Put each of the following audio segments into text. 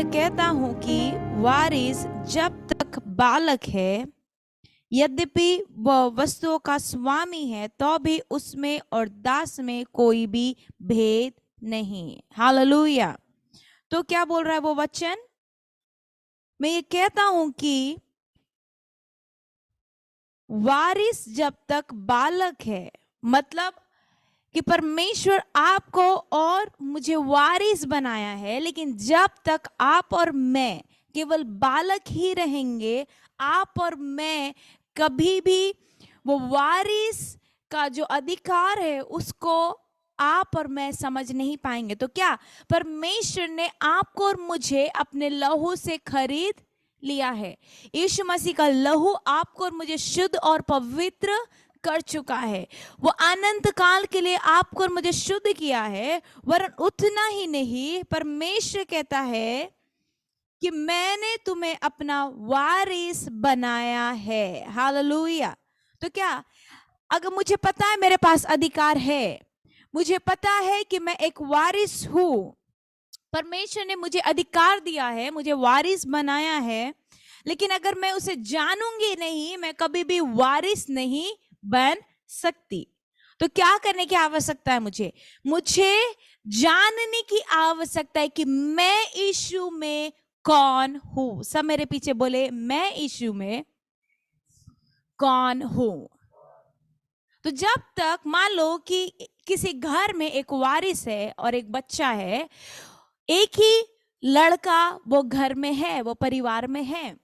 ये कहता हूं कि वारिस जब तक बालक है, यद्यपि वह वस्तुओं का स्वामी है, तो भी उसमें और दास में कोई भी भेद नहीं। हालेलुया। तो क्या बोल रहा है वो वचन? मैं ये कहता हूं कि वारिस जब तक बालक है, मतलब कि परमेश्वर आपको और मुझे वारिस बनाया है, लेकिन जब तक आप और मैं केवल बालक ही रहेंगे, आप और मैं कभी भी वो वारिस का जो अधिकार है उसको आप और मैं समझ नहीं पाएंगे। तो क्या परमेश्वर ने आपको और मुझे अपने लहू से खरीद लिया है। यीशु मसीह का लहू आपको और मुझे शुद्ध और पवित्र कर चुका है। वो अनंत काल के लिए आपको और मुझे शुद्ध किया है। वरन उतना ही नहीं, परमेश्वर कहता है कि मैंने तुम्हें अपना वारिस बनाया है। हालेलुया। तो क्या, अगर मुझे पता है मेरे पास अधिकार है, मुझे पता है कि मैं एक वारिस हूं, परमेश्वर ने मुझे अधिकार दिया है, मुझे वारिस बनाया है, लेकिन अगर मैं उसे जानूंगी नहीं, मैं कभी भी वारिस नहीं बन सकती। तो क्या करने की आवश्यकता है? मुझे जानने की आवश्यकता है कि मैं यीशु में कौन हूं। सब मेरे पीछे बोले, मैं यीशु में कौन हूं। तो जब तक मान लो कि किसी घर में एक वारिस है और एक बच्चा है, एक ही लड़का वो घर में है, वो परिवार में है,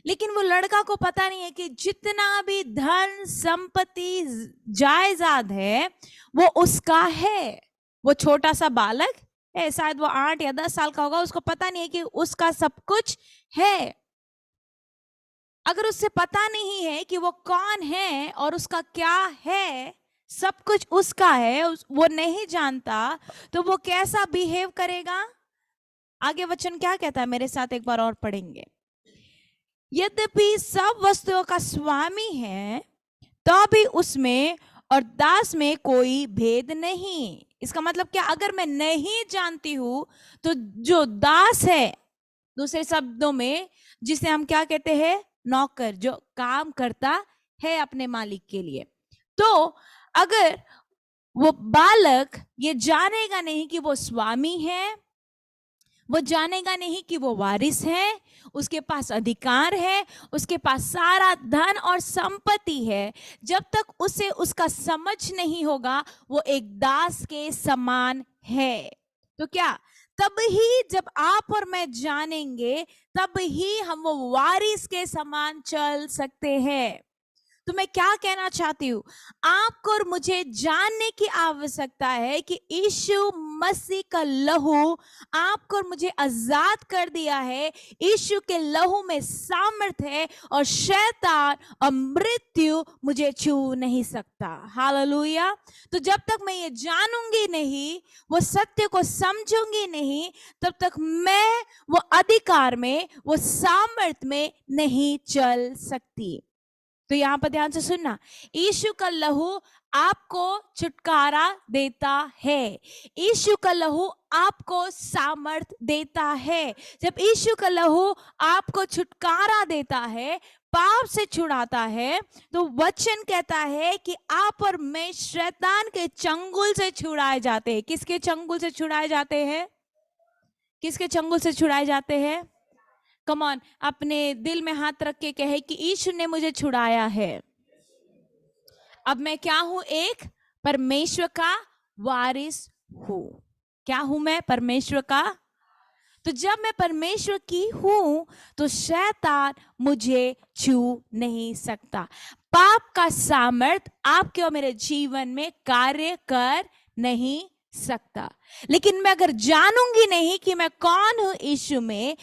लेकिन वो लड़का को पता नहीं है कि जितना भी धन संपत्ति जायदाद है वो उसका है। वो छोटा सा बालक है, शायद वो 8 या 10 साल का होगा, उसको पता नहीं है कि उसका सब कुछ है। अगर उससे पता नहीं है कि वो कौन है और उसका क्या है, सब कुछ उसका है, वो नहीं जानता, तो वो कैसा बिहेव करेगा? आगे वचन क्या कहता है, मेरे साथ एक बार और पढ़ेंगे। यद्यपि सब वस्तुओं का स्वामी है, तो भी उसमें और दास में कोई भेद नहीं। इसका मतलब क्या? अगर मैं नहीं जानती हूं तो जो दास है, दूसरे शब्दों में जिसे हम क्या कहते हैं, नौकर, जो काम करता है अपने मालिक के लिए, तो अगर वो बालक ये जानेगा नहीं कि वो स्वामी है, वो जानेगा नहीं कि वो वारिस है, उसके पास अधिकार है, उसके पास सारा धन और संपत्ति है, जब तक उसे उसका समझ नहीं होगा, वो एक दास के समान है। तो क्या, तब ही जब आप और मैं जानेंगे, तब ही हम वो वारिस के समान चल सकते हैं। तो मैं क्या कहना चाहती हूँ, आपको और मुझे जानने की आवश्यकता है कि यीशु मसीह का लहू आपको और मुझे आजाद कर दिया है। यीशु के लहू में सामर्थ्य है और शैतान और मृत्यु मुझे छू नहीं सकता। हालेलुया। तो जब तक मैं ये जानूंगी नहीं, वो सत्य को समझूंगी नहीं, तब तक मैं वो अधिकार में, वो सामर्थ्य में नहीं चल सकती। तो यहां पर ध्यान से सुनना, यीशु का लहू आपको छुटकारा देता है। यीशु का लहू आपको सामर्थ देता है। जब यीशु का लहू आपको छुटकारा देता है, पाप से छुड़ाता है, तो वचन कहता है कि आप और मैं शैतान के चंगुल से छुड़ाए जाते हैं। किसके चंगुल से छुड़ाए जाते हैं? किसके चंगुल से छुड़ाए जाते हैं? कम ऑन, अपने दिल में हाथ रख के कहे कि यीशु ने मुझे छुड़ाया है। अब मैं क्या हूं? एक परमेश्वर का वारिस हूं। क्या हूं मैं? परमेश्वर का। तो जब मैं परमेश्वर की हूं तो शैतान मुझे छू नहीं सकता। पाप का सामर्थ आपके और मेरे जीवन में कार्य कर नहीं सकता। लेकिन मैं अगर जानूंगी नहीं कि मैं कौन हूं यीशु में,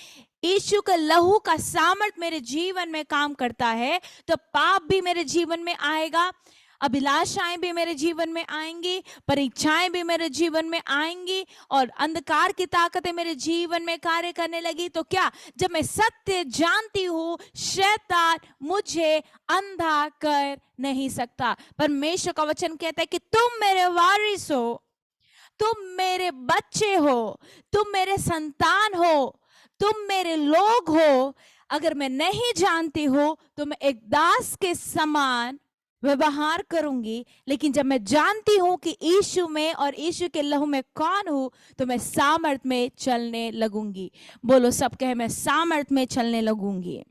यीशु का लहू का सामर्थ मेरे जीवन में काम करता है, तो पाप भी मेरे जीवन में आएगा, अभिलाषाएं भी मेरे जीवन में आएंगी, परीक्षाएं भी मेरे जीवन में आएंगी, और अंधकार की ताकतें मेरे जीवन में कार्य करने लगी। तो क्या, जब मैं सत्य जानती हूं, शैतान मुझे अंधा कर नहीं सकता। परमेश्वर का वचन कहता है कि तुम मेरे वारिस हो, तुम मेरे बच्चे हो, तुम मेरे संतान हो, तुम मेरे लोग हो। अगर मैं नहीं जानती हूँ तो मैं एक दास के समान व्यवहार करूंगी, लेकिन जब मैं जानती हूँ कि यीशु में और यीशु के लहू में कौन हूँ तो मैं सामर्थ में चलने लगूंगी। बोलो सब कहे, मैं सामर्थ में चलने लगूंगी।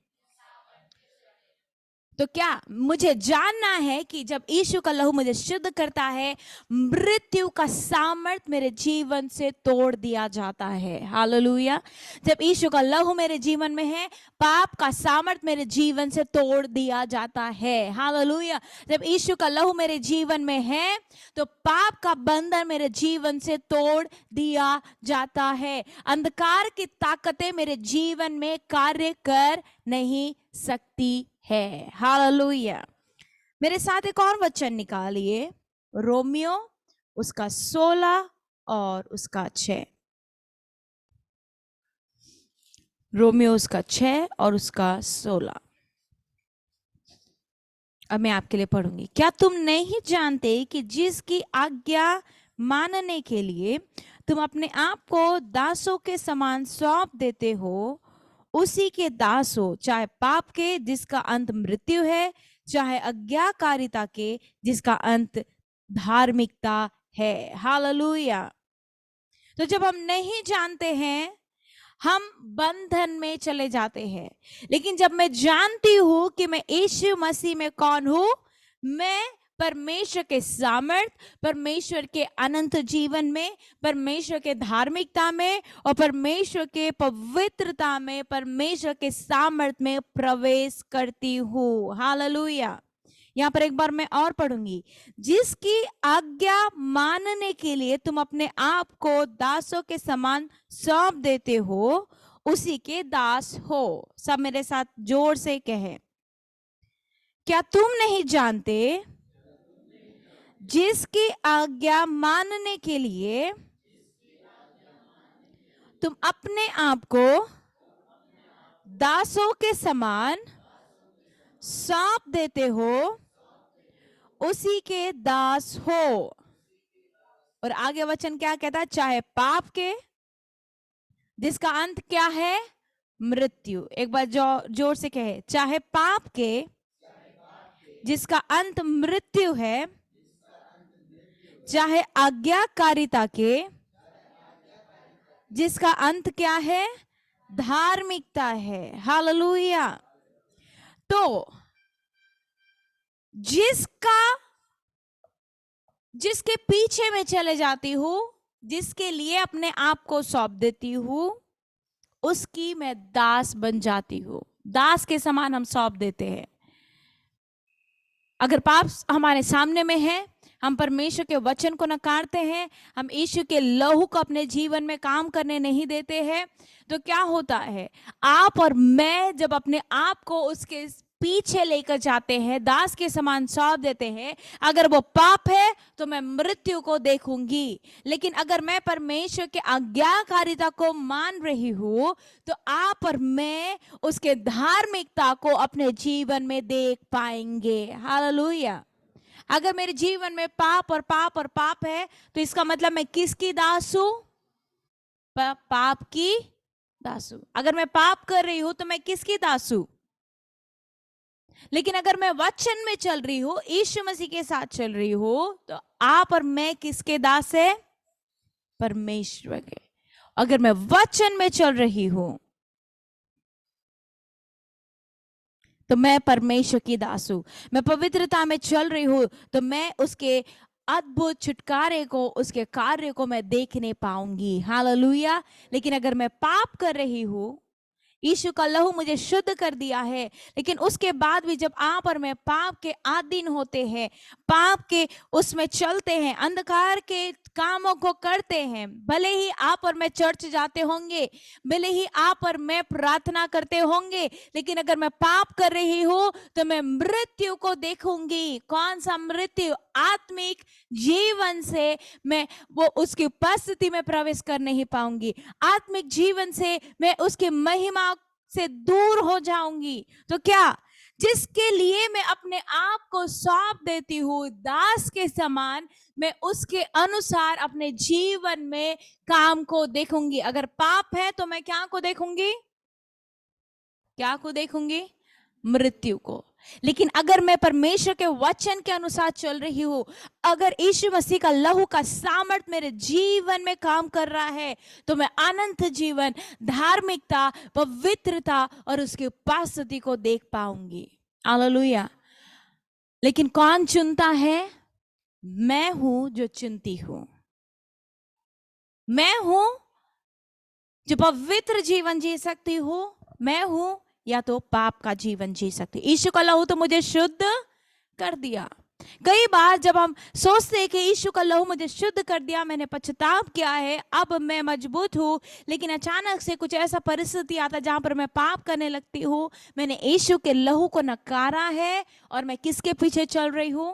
तो क्या मुझे जानना है कि जब यीशु का लहू मुझे शुद्ध करता है, मृत्यु का सामर्थ मेरे जीवन से तोड़ दिया जाता है। हालेलुया। जब यीशु का लहू मेरे जीवन में है, पाप का सामर्थ मेरे जीवन से तोड़ दिया जाता है। हालेलुया। जब यीशु का लहू मेरे जीवन में है तो पाप का बंधन मेरे जीवन से तोड़ दिया जाता है। अंधकार की ताकतें मेरे जीवन में कार्य कर नहीं सकती है। हालेलुया। मेरे साथ एक और वचन निकालिए, रोमियो उसका 16 और उसका 6। रोमियो उसका 6 और उसका 16। अब मैं आपके लिए पढ़ूंगी। क्या तुम नहीं जानते कि जिसकी आज्ञा मानने के लिए तुम अपने आप को दासों के समान सौंप देते हो, उसी के दास हो, चाहे पाप के जिसका अंत मृत्यु है, चाहे आज्ञाकारिता के जिसका अंत धार्मिकता है। हालेलुया। तो जब हम नहीं जानते हैं हम बंधन में चले जाते हैं, लेकिन जब मैं जानती हूं कि मैं यीशु मसीह में कौन हूं, मैं परमेश्वर के सामर्थ, परमेश्वर के अनंत जीवन में, परमेश्वर के धार्मिकता में और परमेश्वर के पवित्रता में, परमेश्वर के सामर्थ में प्रवेश करती हूँ। हालेलुया। यहाँ पर एक बार मैं और पढ़ूंगी। जिसकी आज्ञा मानने के लिए तुम अपने आप को दासों के समान सौंप देते हो, उसी के दास हो। सब मेरे साथ जोर से कहें, क्या तुम नहीं जानते जिसकी आज्ञा मानने के लिए तुम अपने आप को दासों के समान सौंप देते हो, उसी के दास हो। और आगे वचन क्या कहता है? चाहे पाप के जिसका अंत क्या है? मृत्यु। एक बार जोर से कहे, चाहे पाप के जिसका अंत मृत्यु है, चाहे आज्ञाकारिता के जिसका अंत क्या है? धार्मिकता है। हालेलुया। तो जिसके पीछे मैं चले जाती हूँ, जिसके लिए अपने आप को सौंप देती हूँ, उसकी मैं दास बन जाती हूँ। दास के समान हम सौंप देते हैं। अगर पाप हमारे सामने में है, हम परमेश्वर के वचन को नकारते हैं, हम यीशु के लहू को अपने जीवन में काम करने नहीं देते हैं, तो क्या होता है? आप और मैं जब अपने आप को उसके पीछे लेकर जाते हैं, दास के समान सौंप देते हैं, अगर वो पाप है तो मैं मृत्यु को देखूंगी, लेकिन अगर मैं परमेश्वर के आज्ञाकारिता को मान रही हूं तो आप और मैं उसके धार्मिकता को अपने जीवन में देख पाएंगे। हालेलुया। अगर मेरे जीवन में पाप और पाप और पाप है तो इसका मतलब मैं किसकी दास हूं? पाप की दास हूं। अगर मैं पाप कर रही हूं तो मैं किसकी दास हूं? लेकिन अगर मैं वचन में चल रही हूं, यीशु मसीह के साथ चल रही हूं, तो आप और मैं किसके दास है? परमेश्वर के। अगर मैं वचन में चल रही हूं तो मैं परमेश्वर की दास हूं। मैं पवित्रता में चल रही हूं तो मैं उसके अद्भुत छुटकारे को, उसके कार्य को मैं देखने पाऊंगी। हालेलुया। लेकिन अगर मैं पाप कर रही हूं, यीशु का लहू मुझे शुद्ध कर दिया है, लेकिन उसके बाद भी जब आप और मैं पाप के अधीन होते हैं, पाप के उसमें चलते हैं, अंधकार के कामों को करते हैं, भले ही आप और मैं चर्च जाते होंगे, भले ही आप और मैं प्रार्थना करते होंगे, लेकिन अगर मैं पाप कर रही हूं तो मैं मृत्यु को देखूंगी। कौन सा मृत्यु? आत्मिक जीवन से मैं वो उसकी उपस्थिति में प्रवेश कर नहीं पाऊंगी। आत्मिक जीवन से मैं उसकी महिमा से दूर हो जाऊंगी। तो क्या जिसके लिए मैं अपने आप को सौंप देती हूँ दास के समान, मैं उसके अनुसार अपने जीवन में काम को देखूंगी। अगर पाप है तो मैं क्या को देखूंगी? क्या को देखूंगी? मृत्यु को। लेकिन अगर मैं परमेश्वर के वचन के अनुसार चल रही हूं, अगर यीशु मसीह का लहू का सामर्थ मेरे जीवन में काम कर रहा है, तो मैं अनंत जीवन, धार्मिकता, पवित्रता और उसकी उपस्थिति को देख पाऊंगी। हालेलुया। लेकिन कौन चुनता है? मैं हूं जो चुनती हूं। मैं हूं जो पवित्र जीवन जी सकती हूं। मैं हूं या तो पाप का जीवन जी सकती। यीशु का लहू तो मुझे शुद्ध कर दिया। कई बार जब हम सोचते हैं कि यीशु का लहू मुझे शुद्ध कर दिया, मैंने पश्चाताप किया है, अब मैं मजबूत हूं, लेकिन अचानक से कुछ ऐसा परिस्थिति आता है जहां पर मैं पाप करने लगती हूं। मैंने यीशु के लहू को नकारा है और मैं किसके पीछे चल रही हूं?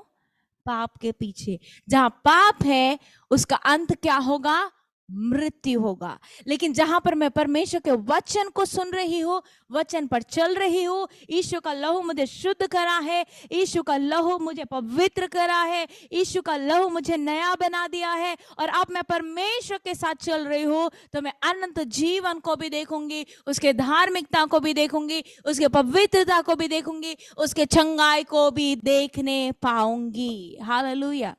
पाप के पीछे। जहां पाप है उसका अंत क्या होगा? मृत्यु होगा। लेकिन जहां पर मैं परमेश्वर के वचन को सुन रही हूं, वचन पर चल रही हूं, यीशु का लहू मुझे शुद्ध करा है, यीशु का लहू मुझे पवित्र करा है, यीशु का लहू मुझे नया बना दिया है, और अब मैं परमेश्वर के साथ चल रही हूं, तो मैं अनंत जीवन को भी देखूंगी, उसके धार्मिकता को भी देखूंगी, उसके पवित्रता को भी देखूंगी, उसके चंगाई को भी देखने पाऊंगी। हालेलुया।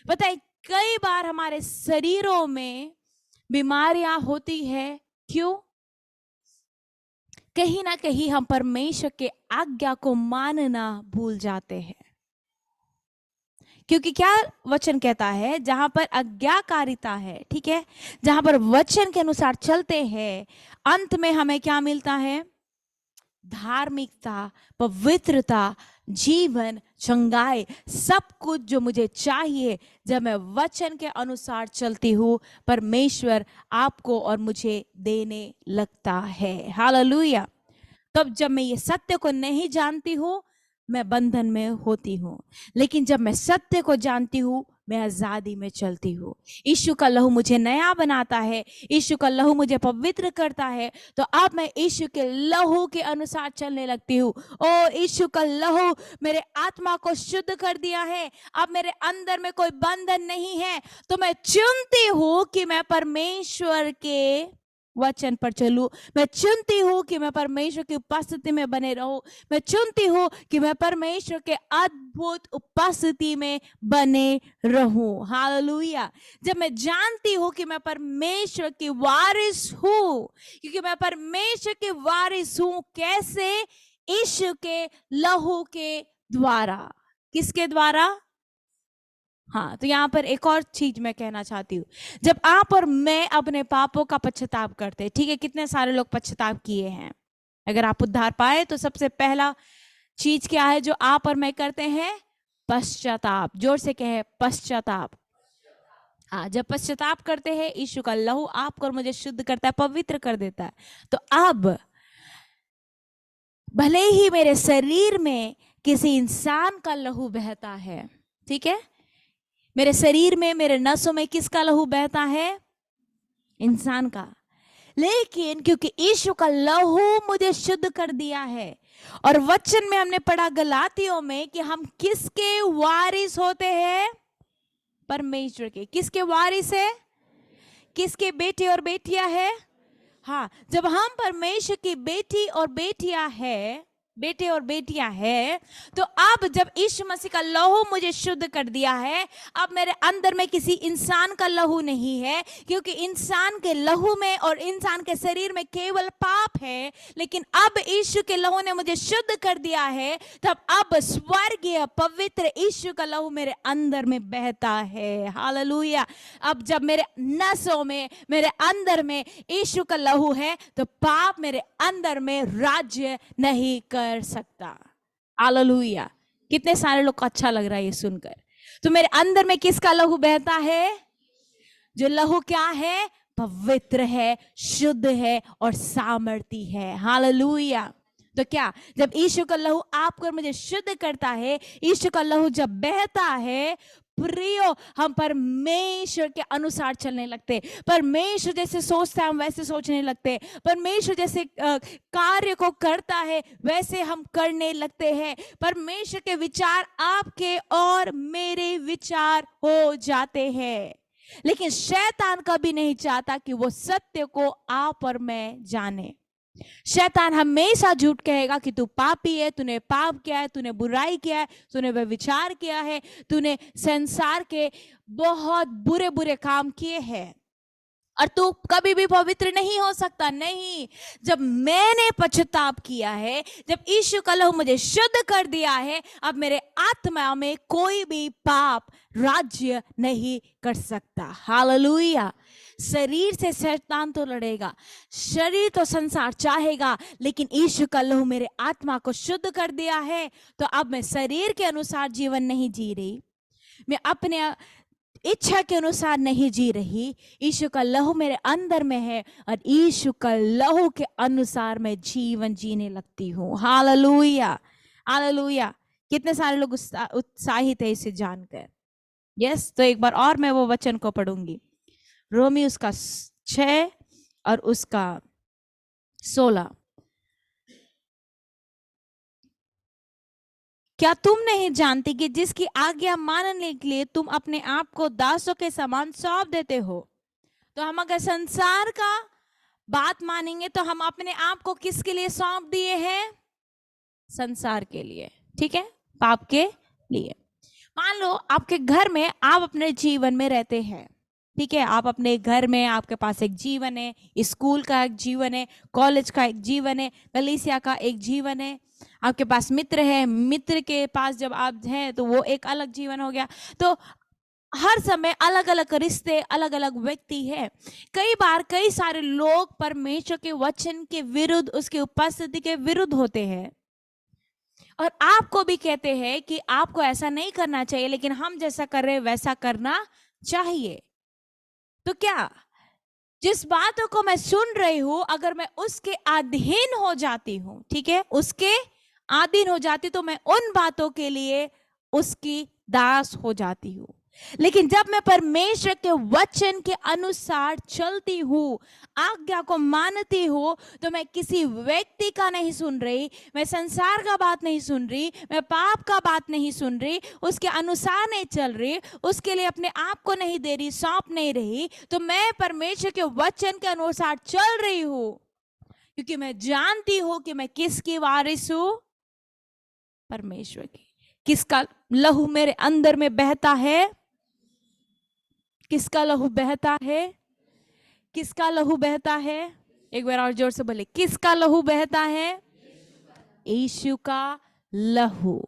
पता है, कई बार हमारे शरीरों में बीमारियां होती है। क्यों? कहीं ना कहीं हम परमेश्वर के आज्ञा को मानना भूल जाते हैं। क्योंकि क्या वचन कहता है? जहां पर आज्ञाकारिता है, ठीक है, जहां पर वचन के अनुसार चलते हैं, अंत में हमें क्या मिलता है? धार्मिकता, पवित्रता, जीवन, चंगाई, सब कुछ जो मुझे चाहिए जब मैं वचन के अनुसार चलती हूँ, परमेश्वर आपको और मुझे देने लगता है। हालेलुया। तब जब मैं ये सत्य को नहीं जानती हूँ, मैं बंधन में होती हूँ, लेकिन जब मैं सत्य को जानती हूँ, मैं आजादी में चलती हूँ। यीशु का लहू मुझे नया बनाता है, यीशु का लहू मुझे पवित्र करता है, तो अब मैं यीशु के लहू के अनुसार चलने लगती हूँ। ओ, यीशु का लहू मेरे आत्मा को शुद्ध कर दिया है, अब मेरे अंदर में कोई बंधन नहीं है, तो मैं चुनती हूँ कि मैं परमेश्वर के वचन पर चलूं। मैं चुनती हूँ कि मैं परमेश्वर की उपस्थिति में बने रहूं। मैं चुनती हूँ कि मैं परमेश्वर के अद्भुत उपस्थिति में बने रहूं। हालेलुया। जब मैं जानती हूँ कि मैं परमेश्वर की वारिस हूँ, क्योंकि मैं परमेश्वर की वारिस हूँ, कैसे? यीशु के लहू के द्वारा। किसके द्वारा? हाँ, तो यहाँ पर एक और चीज मैं कहना चाहती हूँ। जब आप और मैं अपने पापों का पश्चाताप करते हैं, ठीक है, कितने सारे लोग पश्चाताप किए हैं? अगर आप उद्धार पाए तो सबसे पहला चीज क्या है जो आप और मैं करते हैं? पश्चाताप। जोर से कहे, पश्चाताप। हाँ, जब पश्चाताप करते हैं, यीशु का लहू आपको और मुझे शुद्ध करता है, पवित्र कर देता है। तो अब भले ही मेरे शरीर में किसी इंसान का लहू बहता है, ठीक है, मेरे शरीर में, मेरे नसों में किसका लहू बहता है? इंसान का। लेकिन क्योंकि यीशु का लहू मुझे शुद्ध कर दिया है, और वचन में हमने पढ़ा गलातियों में कि हम किसके वारिस होते हैं? परमेश्वर के। किसके वारिस है? किसके बेटे और बेटियां है? हाँ, जब हम परमेश्वर की बेटी और बेटियां हैं, बेटे और बेटियां हैं, तो अब जब यीशु मसीह का लहू मुझे शुद्ध कर दिया है, अब मेरे अंदर में किसी इंसान का लहू नहीं है, क्योंकि इंसान के लहू में और इंसान के शरीर में केवल पाप है। लेकिन अब यीशु के लहू ने मुझे शुद्ध कर दिया है, तब अब स्वर्गीय पवित्र यीशु का लहू मेरे अंदर में बहता है। हालेलुया। अब जब मेरे नसों में, मेरे अंदर में यीशु का लहू है, तो पाप मेरे अंदर में राज्य नहीं कर सकता। हालेलुया। कितने सारे लोग को अच्छा लग रहा है ये सुनकर। तो मेरे अंदर में किसका लहू बहता है? जो लहू क्या है? पवित्र है, शुद्ध है और सामर्थी है। हालेलुया। तो क्या, जब यीशु का लहू आपको और मुझे शुद्ध करता है, यीशु का लहू जब बहता है, प्रियो हम परमेश्वर के अनुसार चलने लगते, परमेश्वर जैसे सोचता है हम वैसे सोचने लगते, परमेश्वर जैसे कार्य को करता है वैसे हम करने लगते हैं। परमेश्वर के विचार आपके और मेरे विचार हो जाते हैं। लेकिन शैतान कभी नहीं चाहता कि वो सत्य को आप और मैं जाने। शैतान हमेशा झूठ कहेगा कि तू पापी है, तूने पाप किया है, तूने बुराई किया है, तूने व्यभिचार किया है, तूने संसार के बहुत बुरे बुरे काम किए हैं और तू कभी भी पवित्र नहीं हो सकता। नहीं, जब मैंने पश्चाताप किया है, जब यीशु का लहू मुझे शुद्ध कर दिया है, अब मेरे आत्मा में कोई भी पाप राज्य नहीं कर सकता। हालेलुया। शरीर से शैतान तो लड़ेगा, शरीर तो संसार चाहेगा, लेकिन यीशु का लहू मेरे आत्मा को शुद्ध कर दिया है, तो अब मैं शरीर के अनुसार जीवन नहीं जी रही, मैं अपने इच्छा के अनुसार नहीं जी रही। यीशु का लहू मेरे अंदर में है और यीशु का लहू के अनुसार मैं जीवन जीने लगती हूँ। Hallelujah, hallelujah. कितने सारे लोग उत्साहित है इसे जानकर। यस, तो एक बार और मैं वो वचन को पढ़ूंगी, रोमी उसका 6 और उसका 16। क्या तुम नहीं जानती कि जिसकी आज्ञा मानने के लिए तुम अपने आप को दासों के समान सौंप देते हो? तो हम अगर संसार का बात मानेंगे तो हम अपने आप को किसके लिए सौंप दिए हैं? संसार के लिए, ठीक है, पाप के लिए। मान लो आपके घर में आप अपने जीवन में रहते हैं, ठीक है, आप अपने घर में, आपके पास एक जीवन है, स्कूल का एक जीवन है, कॉलेज का एक जीवन है, कलीसिया का एक जीवन है, आपके पास मित्र है, मित्र के पास जब आप हैं तो वो एक अलग जीवन हो गया। तो हर समय अलग अलग रिश्ते, अलग अलग व्यक्ति है। कई बार कई सारे लोग परमेश्वर के वचन के विरुद्ध, उसके उपस्थिति के विरुद्ध होते हैं और आपको भी कहते हैं कि आपको ऐसा नहीं करना चाहिए, लेकिन हम जैसा कर रहे हैं वैसा करना चाहिए। तो क्या जिस बातों को मैं सुन रही हूं, अगर मैं उसके अधीन हो जाती हूं, ठीक है, उसके अधीन हो जाती, तो मैं उन बातों के लिए उसकी दास हो जाती हूं। लेकिन जब मैं परमेश्वर के वचन के अनुसार चलती हूँ, आज्ञा को मानती हूँ, तो मैं किसी व्यक्ति का नहीं सुन रही, मैं संसार का बात नहीं सुन रही, मैं पाप का बात नहीं सुन रही, उसके अनुसार नहीं चल रही, उसके लिए अपने आप को नहीं दे रही, सौंप नहीं रही, तो मैं परमेश्वर के वचन के अनुसार चल रही हूँ, क्योंकि मैं जानती हूँ कि मैं किसकी वारिस हूँ? परमेश्वर की। किसका लहू मेरे अंदर में बहता है? किसका लहू बहता है? किसका लहू बहता है? एक बार और जोर से बोले, किसका लहू बहता है? यीशु का लहू।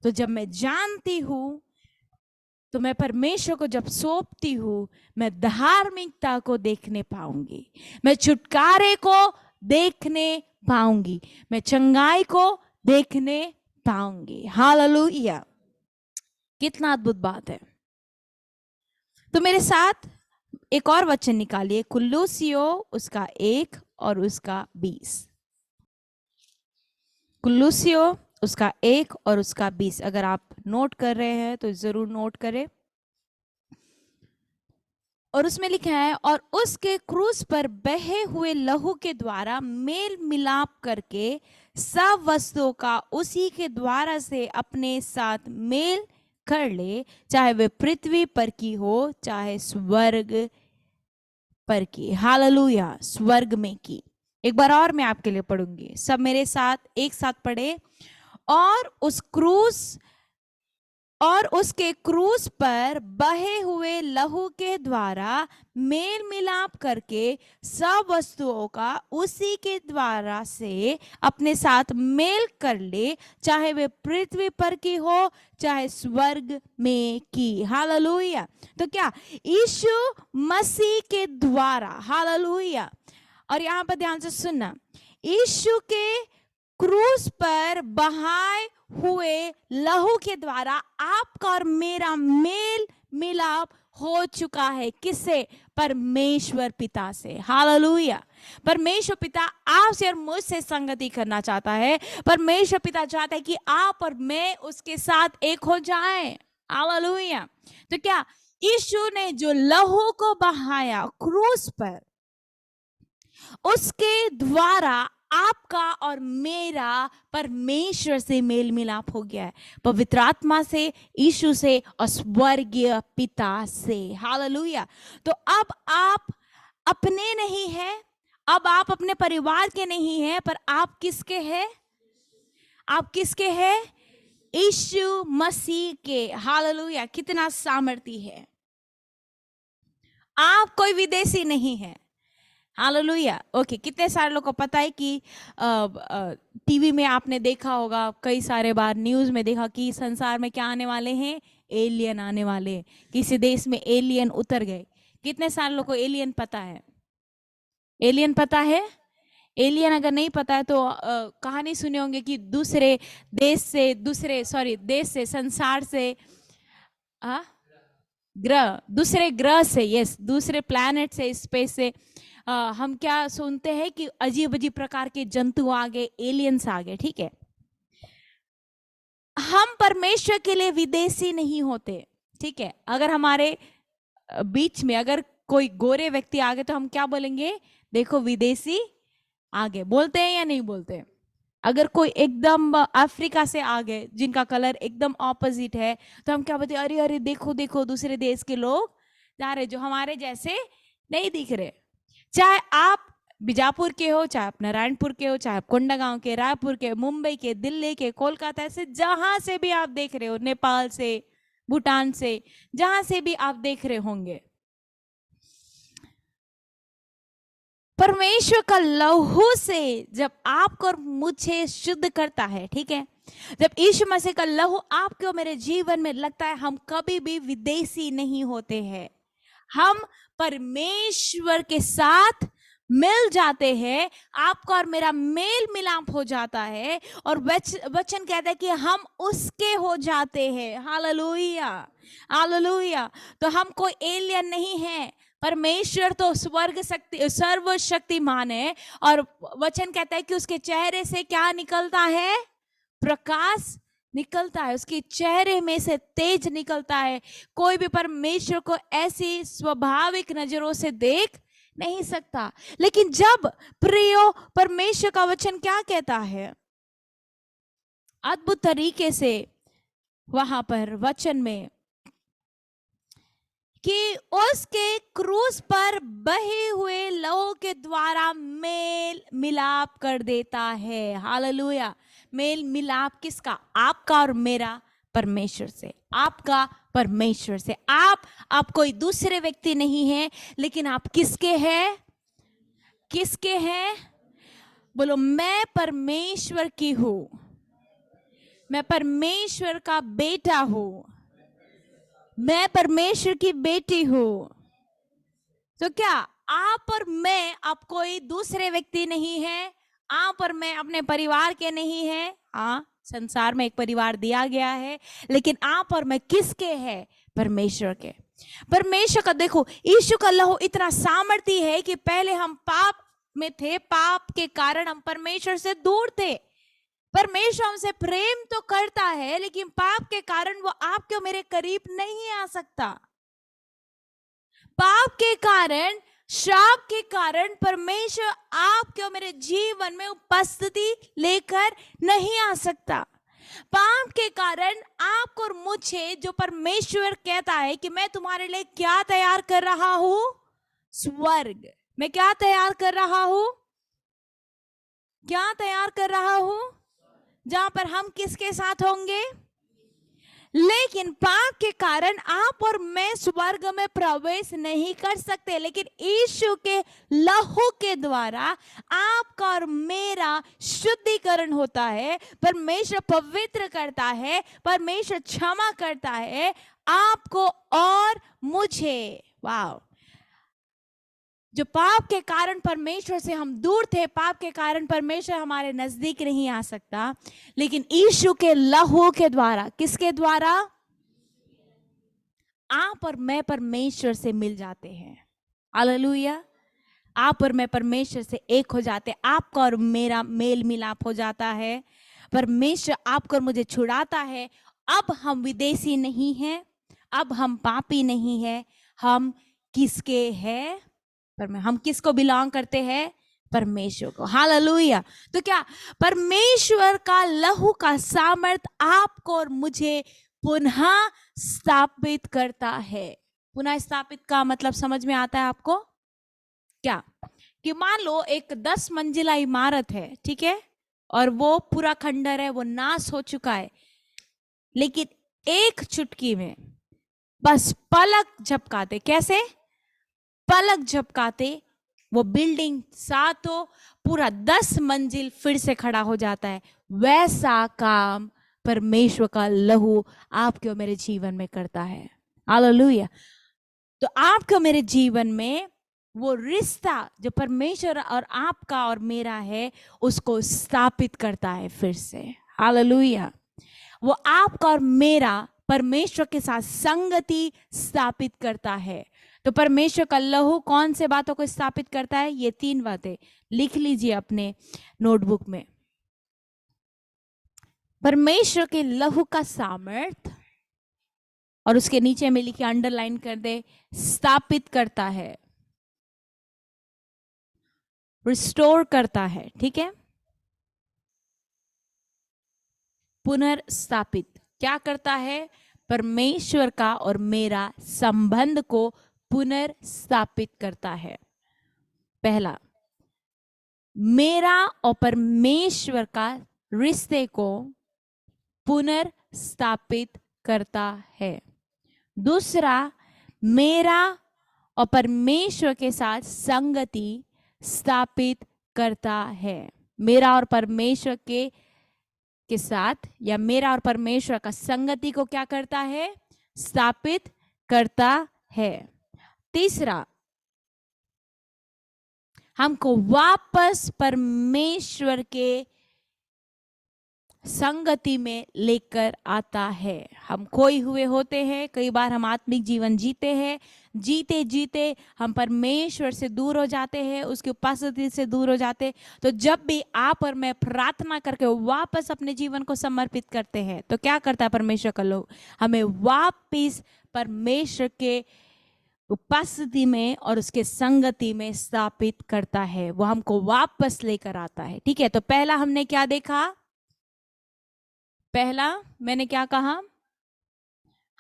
तो जब मैं जानती हूं, तो मैं परमेश्वर को जब सौंपती हूं, मैं धार्मिकता को देखने पाऊंगी, मैं छुटकारे को देखने पाऊंगी, मैं चंगाई को देखने पाऊंगी। हालेलुया। कितना अद्भुत बात है। तो मेरे साथ एक और वचन निकालिए, कुलुस्सियों उसका 1 और उसका 20। कुलुस्सियों उसका 1 और उसका 20। अगर आप नोट कर रहे हैं तो जरूर नोट करें। और उसमें लिखा है, और उसके क्रूस पर बहे हुए लहू के द्वारा मेल मिलाप करके सब वस्तुओं का उसी के द्वारा से अपने साथ मेल कर ले, चाहे वे पृथ्वी पर की हो चाहे स्वर्ग पर की। हालेलुया। स्वर्ग में की। एक बार और मैं आपके लिए पढ़ूंगी, सब मेरे साथ एक साथ पढ़े। और उसके क्रूस पर बहे हुए लहू के द्वारा मेल मिलाप करके सब वस्तुओं का उसी के द्वारा से अपने साथ मेल कर ले, चाहे वे पृथ्वी पर की हो चाहे स्वर्ग में की। हालेलुया। तो क्या यीशु मसीह के द्वारा, हालेलुया, और यहां पर ध्यान से सुनना, यीशु के क्रूस पर बहाए हुए लहू के द्वारा आपका और मेरा मेल मिलाप हो चुका है। किससे? परमेश्वर पिता से। हालेलुया। परमेश्वर पिता आपसे और मुझसे संगति करना चाहता है। परमेश्वर पिता चाहता है कि आप और मैं उसके साथ एक हो जाएं। हालेलुया। तो क्या यीशु ने जो लहू को बहाया क्रूस पर, उसके द्वारा आपका और मेरा परमेश्वर से मेल मिलाप हो गया है, पवित्र आत्मा से, यीशु से और स्वर्गीय पिता से। हालेलुया। तो अब आप अपने नहीं है, अब आप अपने परिवार के नहीं हैं, पर आप किसके हैं? आप किसके हैं? यीशु मसीह के। हालेलुया। कितना सामर्थ्य है। आप कोई विदेशी नहीं है। हालेलुया। ओके, कितने सारे लोगों को पता है कि टीवी में आपने देखा होगा, कई सारे बार न्यूज़ में देखा कि संसार में क्या आने वाले हैं? एलियन आने वाले हैं। किसी देश में एलियन उतर गए। कितने सारे लोगों को एलियन पता है? एलियन पता है? एलियन अगर नहीं पता है तो कहानी सुने होंगे कि दूसरे देश से संसार से दूसरे ग्रह से, यस, दूसरे प्लैनेट से, स्पेस से हम क्या सुनते हैं कि अजीब अजीब प्रकार के जंतु आ गए, एलियंस आ गए। ठीक है, हम परमेश्वर के लिए विदेशी नहीं होते। ठीक है, अगर हमारे बीच में अगर कोई गोरे व्यक्ति आ गए तो हम क्या बोलेंगे? देखो विदेशी आ गए। बोलते हैं या नहीं बोलते? अगर कोई एकदम अफ्रीका से आ गए जिनका कलर एकदम ऑपोजिट है तो हम क्या बोलते हैं? अरे अरे देखो देखो, दूसरे देश के लोग जा रहे जो हमारे जैसे नहीं दिख रहे। चाहे आप बीजापुर के हो, चाहे आप नारायणपुर के हो, चाहे आप कोंडागांव के, रायपुर के, मुंबई के, दिल्ली के, कोलकाता से, जहां से भी आप देख रहे हो, नेपाल से, भूटान से, जहां से भी आप देख रहे होंगे, परमेश्वर का लहू से जब आपको और मुझे शुद्ध करता है, ठीक है, जब यीशु मसीह का लहू आपके और मेरे जीवन में लगता है, हम कभी भी विदेशी नहीं होते हैं। हम परमेश्वर के साथ मिल जाते हैं, आपका और मेरा मेल मिलाप हो जाता है और वचन कहता है कि हम उसके हो जाते हैं। Hallelujah, hallelujah. तो हम कोई एलियन नहीं है। परमेश्वर तो सर्वशक्तिमान है और वचन कहता है कि उसके चेहरे से क्या निकलता है? प्रकाश निकलता है, उसके चेहरे में से तेज निकलता है। कोई भी परमेश्वर को ऐसी स्वाभाविक नजरों से देख नहीं सकता। लेकिन जब प्रियो परमेश्वर का वचन क्या कहता है? अद्भुत तरीके से वहां पर वचन में कि उसके क्रूस पर बहे हुए लहू के द्वारा मेल मिलाप कर देता है। हालेलुया। मेल मिलाप किसका? आपका और मेरा परमेश्वर से। आपका परमेश्वर से। आप कोई दूसरे व्यक्ति नहीं है, लेकिन आप किसके हैं? किसके हैं? बोलो, मैं परमेश्वर की हूं। मैं परमेश्वर का बेटा हूं। मैं परमेश्वर की बेटी हूं। तो क्या आप और मैं, आप कोई दूसरे व्यक्ति नहीं है। आप और मैं अपने परिवार के नहीं है। हाँ, संसार में एक परिवार दिया गया है, लेकिन आप और मैं किसके हैं? परमेश्वर के। परमेश्वर का देखो, यीशु का लहू इतना सामर्थ्य है कि पहले हम पाप में थे, पाप के कारण हम परमेश्वर से दूर थे। परमेश्वर हमसे प्रेम तो करता है, लेकिन पाप के कारण वो आपके और मेरे करीब नहीं आ सकता। पाप के कारण, श्राप के कारण परमेश्वर आपके और मेरे जीवन में उपस्थिति लेकर नहीं आ सकता। पाप के कारण आपको और मुझे, जो परमेश्वर कहता है कि मैं तुम्हारे लिए क्या तैयार कर रहा हूं? स्वर्ग। मैं क्या तैयार कर रहा हूं? क्या तैयार कर रहा हूं? जहां पर हम किसके साथ होंगे? लेकिन पाप के कारण आप और मैं स्वर्ग में प्रवेश नहीं कर सकते, लेकिन यीशु के लहू के द्वारा आपका और मेरा शुद्धिकरण होता है। परमेश्वर पवित्र करता है, परमेश्वर क्षमा करता है आपको और मुझे। वाह! जो पाप के कारण परमेश्वर से हम दूर थे, पाप के कारण परमेश्वर हमारे नजदीक नहीं आ सकता, लेकिन यीशु के लहू के द्वारा, किसके द्वारा? आप और मैं परमेश्वर से मिल जाते हैं। हालेलुया। आप और मैं परमेश्वर से एक हो जाते हैं। आपका और मेरा मेल मिलाप हो जाता है। परमेश्वर आपको और मुझे छुड़ाता है, अब हम विदेशी नहीं हैं, अब हम पापी नहीं है, हम किसके हैं? हम किसको बिलोंग करते हैं? परमेश्वर को। हालेलुया। तो क्या परमेश्वर का लहू का सामर्थ आपको और मुझे पुनः स्थापित करता है। पुनः स्थापित का मतलब समझ में आता है आपको? क्या कि मान लो एक 10 मंजिला इमारत है, ठीक है, और वो पूरा खंडर है, वो नाश हो चुका है, लेकिन एक चुटकी में बस पलक झपकाते, कैसे पलक झपकाते वो बिल्डिंग सातों पूरा 10 मंजिल फिर से खड़ा हो जाता है। वैसा काम परमेश्वर का लहू आपके और मेरे जीवन में करता है। हालेलुया। तो आपके और मेरे जीवन में वो रिश्ता जो परमेश्वर और आपका और मेरा है, उसको स्थापित करता है फिर से। हालेलुया। वो आपका और मेरा परमेश्वर के साथ संगति स्थापित करता है। तो परमेश्वर का लहू कौन से बातों को स्थापित करता है? ये 3 बातें लिख लीजिए अपने नोटबुक में। परमेश्वर के लहू का सामर्थ, और उसके नीचे में लिखिए, अंडरलाइन कर दे, स्थापित करता है, रिस्टोर करता है, ठीक है। पुनर्स्थापित क्या करता है? परमेश्वर का और मेरा संबंध को पुनर्स्थापित करता है। पहला, मेरा और परमेश्वर का रिश्ते को पुनर्स्थापित करता है। दूसरा, मेरा और परमेश्वर के साथ संगति स्थापित करता है। मेरा और परमेश्वर के साथ या मेरा और परमेश्वर का संगति को क्या करता है? स्थापित करता है। तीसरा, हमको वापस परमेश्वर के संगति में लेकर आता है। हम खोए हुए होते हैं, कई बार हम आत्मिक जीवन जीते हैं, जीते जीते हम परमेश्वर से दूर हो जाते हैं, उसकी उपस्थिति से दूर हो जाते हैं। तो जब भी आप और मैं प्रार्थना करके वापस अपने जीवन को समर्पित करते हैं, तो क्या करता है परमेश्वर का लोग? हमें वापस परमेश्वर के उपस्थिति में और उसके संगति में स्थापित करता है। वो हमको वापस लेकर आता है, ठीक है। तो पहला हमने क्या देखा? पहला मैंने क्या कहा?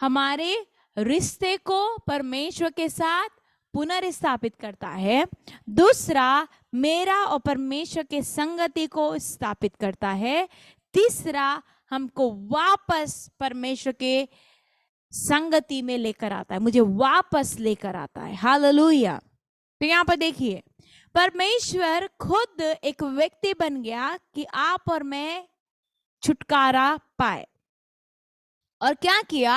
हमारे रिश्ते को परमेश्वर के साथ पुनर्स्थापित करता है। दूसरा, मेरा और परमेश्वर के संगति को स्थापित करता है। तीसरा, हमको वापस परमेश्वर के संगति में लेकर आता है, मुझे वापस लेकर आता है। हालेलुया। तो यहां पर देखिए, परमेश्वर खुद एक व्यक्ति बन गया कि आप और मैं छुटकारा पाए। और क्या किया?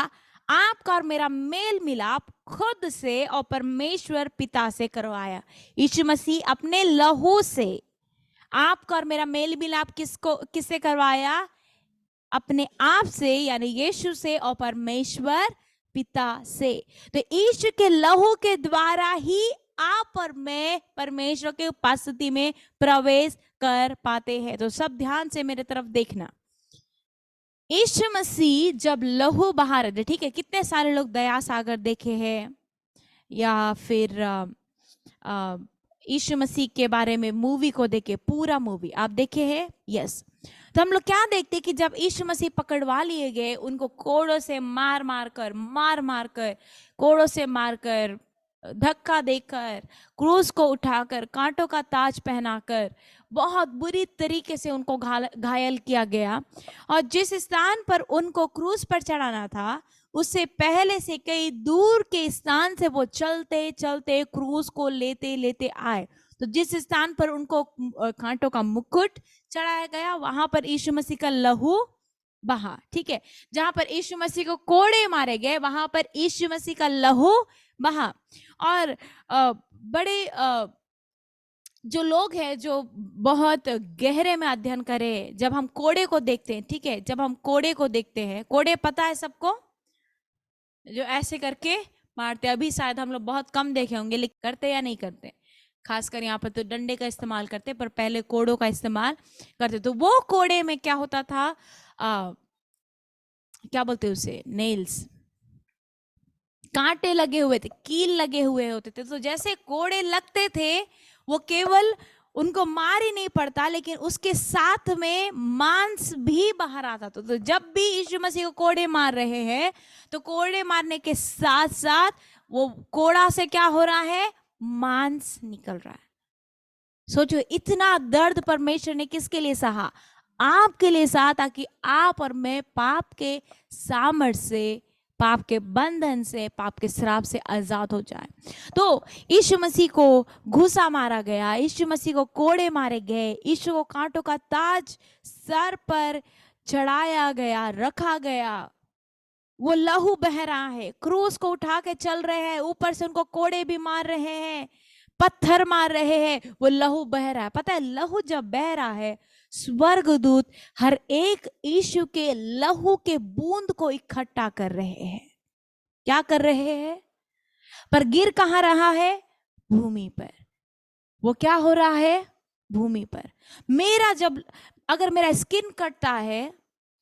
आपका और मेरा मेल मिलाप खुद से और परमेश्वर पिता से करवाया। यीशु मसीह अपने लहू से आपका और मेरा मेल मिलाप किससे करवाया? अपने आप से, यानी यीशु से और परमेश्वर पिता से। तो यीशु के लहू के द्वारा ही आप और मैं परमेश्वर के उपस्थिति में प्रवेश कर पाते हैं। तो सब ध्यान से मेरे तरफ देखना। यीशु मसीह जब लहू बहा रहे थे, ठीक है, कितने सारे लोग दया सागर देखे हैं या फिर यीशु मसीह के बारे में मूवी को देखे, पूरा मूवी आप देखे हैं? यस। तो हम लोग क्या देखते कि जब यीशु मसीह पकड़वा लिए गए, उनको कोड़ों से मार मार कर कोड़ों से मारकर, धक्का देकर, क्रूस को उठाकर, कांटों का ताज पहनाकर बहुत बुरी तरीके से उनको घायल किया गया। और जिस स्थान पर उनको क्रूस पर चढ़ाना था, उससे पहले से कई दूर के स्थान से वो चलते चलते क्रूस को लेते लेते आए। तो जिस स्थान पर उनको कांटों का मुकुट चढ़ाया गया, वहां पर यीशु मसीह का लहू बहा, ठीक है। जहां पर यीशु मसीह को कोड़े मारे गए, वहां पर यीशु मसीह का लहू बहा। और बड़े जो लोग हैं जो बहुत गहरे में अध्ययन करें, जब हम कोड़े को देखते हैं, ठीक है, जब हम कोड़े को देखते हैं, कोड़े पता है सबको, जो ऐसे करके मारते। अभी शायद हम लोग बहुत कम देखे होंगे, लेकिन करते या नहीं करते? खासकर यहाँ पर तो डंडे का इस्तेमाल करते, पर पहले कोड़ों का इस्तेमाल करते। तो वो कोड़े में क्या होता था? क्या बोलते हैं उसे, नेल्स, कांटे लगे हुए थे, कील लगे हुए होते थे। तो जैसे कोड़े लगते थे, वो केवल उनको मार ही नहीं पड़ता, लेकिन उसके साथ में मांस भी बाहर आता था। तो जब भी यीशु मसीह को कोड़े मार रहे हैं, तो कोड़े मारने के साथ साथ वो कोड़ा से क्या हो रहा है, मांस निकल रहा है। सोचो, इतना दर्द परमेश्वर ने किसके लिए सहा, आपके लिए सहा, ताकि आप और मैं पाप के सामर्थ से, पाप के बंधन से, पाप के श्राप से आजाद हो जाए। तो यीशु मसीह को घूसा मारा गया, यीशु मसीह को कोड़े मारे गए, यीशु को कांटों का ताज सर पर चढ़ाया गया, रखा गया। वो लहू बह रहा है, क्रूस को उठा के चल रहे हैं, ऊपर से उनको कोड़े भी मार रहे हैं, पत्थर मार रहे हैं, वो लहू बह रहा है। पता है, लहू जब बह रहा है, स्वर्गदूत हर एक यीशु के लहू के बूंद को इकट्ठा कर रहे हैं। क्या कर रहे हैं? पर गिर कहाँ रहा है? भूमि पर। वो क्या हो रहा है? भूमि पर। अगर मेरा स्किन कटता है,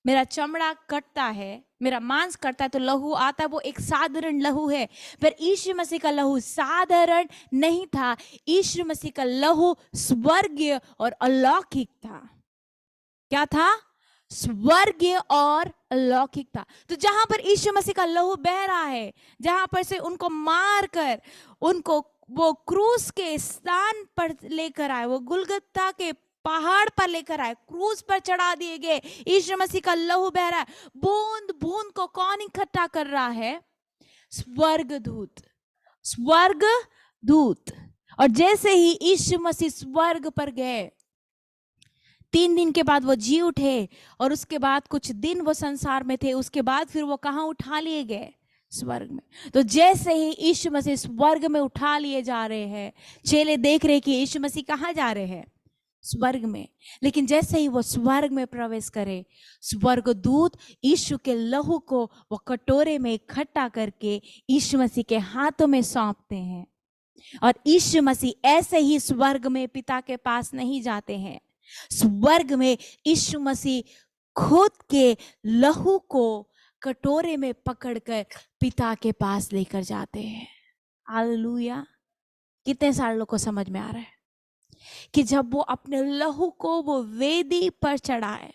मेरा चमड़ा कटता है, मेरा मांस कटता है, तो लहू आता है, वो एक साधारण लहू है। पर यीशु मसीह का लहू साधारण नहीं था, यीशु मसीह का लहू स्वर्गीय और अलौकिक था। क्या था? स्वर्गीय और अलौकिक था। तो जहां पर यीशु मसीह का लहू बह रहा है, जहां पर से उनको मार कर उनको वो क्रूस के स्थान पर लेकर आए, वो गुलगुता के पहाड़ पर लेकर आए, क्रूस पर चढ़ा दिए गए, यीशु मसीह का लहू बह रहा है। बूंद बूंद को कौन इकट्ठा कर रहा है? स्वर्गदूत। स्वर्गदूत। और जैसे ही यीशु मसीह स्वर्ग पर गए, 3 दिन के बाद वो जी उठे, और उसके बाद कुछ दिन वो संसार में थे, उसके बाद फिर वो कहाँ उठा लिए गए? स्वर्ग में। तो जैसे ही यीशु मसीह स्वर्ग में उठा लिए जा रहे हैं, चेले देख रहे कि यीशु मसीह कहाँ जा रहे हैं? स्वर्ग में। लेकिन जैसे ही वो स्वर्ग में प्रवेश करे, स्वर्गदूत यीशु के लहू को वो कटोरे में इकट्ठा करके यीशु मसीह के हाथों में सौंपते हैं। और यीशु मसीह ऐसे ही स्वर्ग में पिता के पास नहीं जाते हैं। स्वर्ग में यीशु मसीह खुद के लहू को कटोरे में पकड़कर पिता के पास लेकर जाते हैं। हालेलुया। कितने सारे लोगों को समझ में आ रहा है कि जब वो अपने लहू को वो वेदी पर चढ़ाए,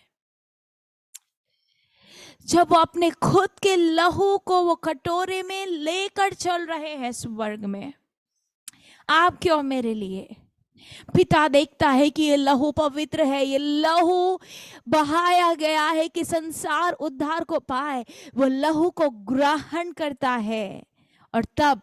जब वो अपने खुद के लहू को वो कटोरे में लेकर चल रहे हैं स्वर्ग में, आप क्यों मेरे लिए, पिता देखता है कि ये लहू पवित्र है, ये लहू बहाया गया है कि संसार उद्धार को पाए। वो लहू को ग्रहण करता है, और तब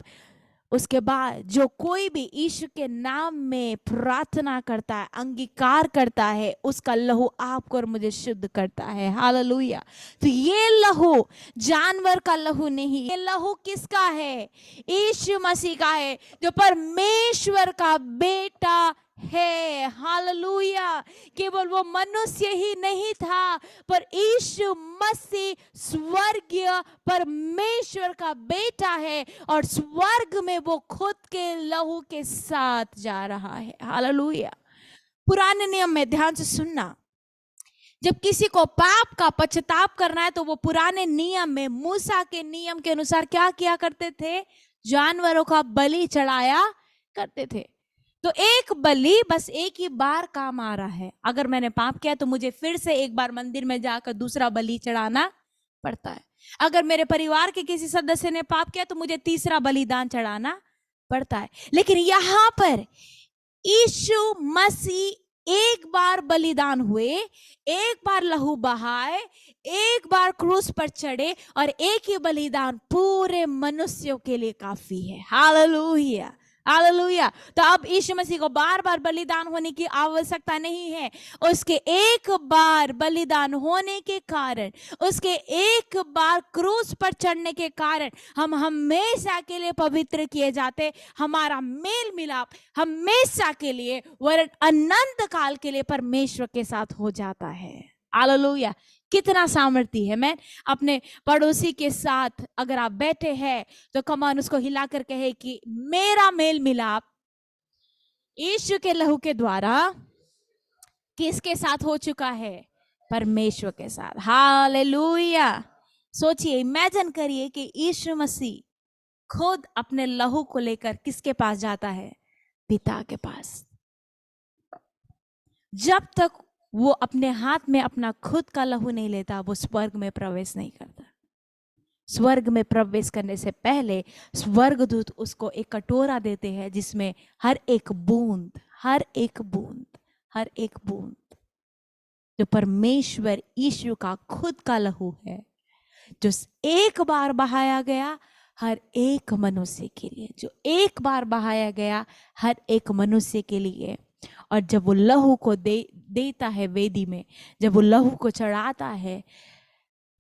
उसके बाद जो कोई भी यीशु के नाम में प्रार्थना करता है, अंगीकार करता है, उसका लहू आपको और मुझे शुद्ध करता है। हालेलुया। तो ये लहू जानवर का लहू नहीं, ये लहू किसका है? यीशु मसीह का है, जो परमेश्वर का बेटा है। हालेलुया। केवल वो मनुष्य ही नहीं था, पर यीशु मसीह स्वर्गीय परमेश्वर का बेटा है, और स्वर्ग में वो खुद के लहू के साथ जा रहा है। हालेलुया। पुराने नियम में ध्यान से सुनना, जब किसी को पाप का पश्चाताप करना है, तो वो पुराने नियम में मूसा के नियम के अनुसार क्या किया करते थे? जानवरों का बलि चढ़ाया करते थे। तो एक बलि बस एक ही बार काम आ रहा है। अगर मैंने पाप किया तो मुझे फिर से एक बार मंदिर में जाकर दूसरा बलि चढ़ाना पड़ता है। अगर मेरे परिवार के किसी सदस्य ने पाप किया तो मुझे तीसरा बलिदान चढ़ाना पड़ता है। लेकिन यहाँ पर यीशु मसीह एक बार बलिदान हुए, एक बार लहू बहाए, एक बार क्रूस पर चढ़े, और एक ही बलिदान पूरे मनुष्यों के लिए काफी है। हालेलुया। हालेलुया। तो अब यीशु मसीह को बार बार बलिदान होने की आवश्यकता नहीं है। उसके एक बार बलिदान होने के कारण, उसके एक बार क्रूस पर चढ़ने के कारण हम हमेशा के लिए पवित्र किए जाते। हमारा मेल मिलाप हमेशा के लिए, वरन अनंत काल के लिए परमेश्वर के साथ हो जाता है। हालेलुया। कितना सामर्थ्य है। मैं अपने पड़ोसी के साथ अगर आप बैठे हैं तो कमान उसको हिलाकर कहे कि मेरा मेल मिलाप यीशु के लहू के द्वारा किसके साथ हो चुका है? परमेश्वर के साथ। हालेलुया। सोचिए, इमेजिन करिए कि यीशु मसीह खुद अपने लहू को लेकर किसके पास जाता है? पिता के पास। जब तक वो अपने हाथ में अपना खुद का लहू नहीं लेता, वो स्वर्ग में प्रवेश नहीं करता। स्वर्ग में प्रवेश करने से पहले स्वर्गदूत उसको एक कटोरा देते हैं जिसमें हर एक बूंद, हर एक बूंद, हर एक बूंद जो परमेश्वर यीशु का खुद का लहू है, जो एक बार बहाया गया हर एक मनुष्य के लिए, जो एक बार बहाया गया हर एक मनुष्य के लिए। और जब वो लहू को देता है वेदी में, जब वो लहू को चढ़ाता है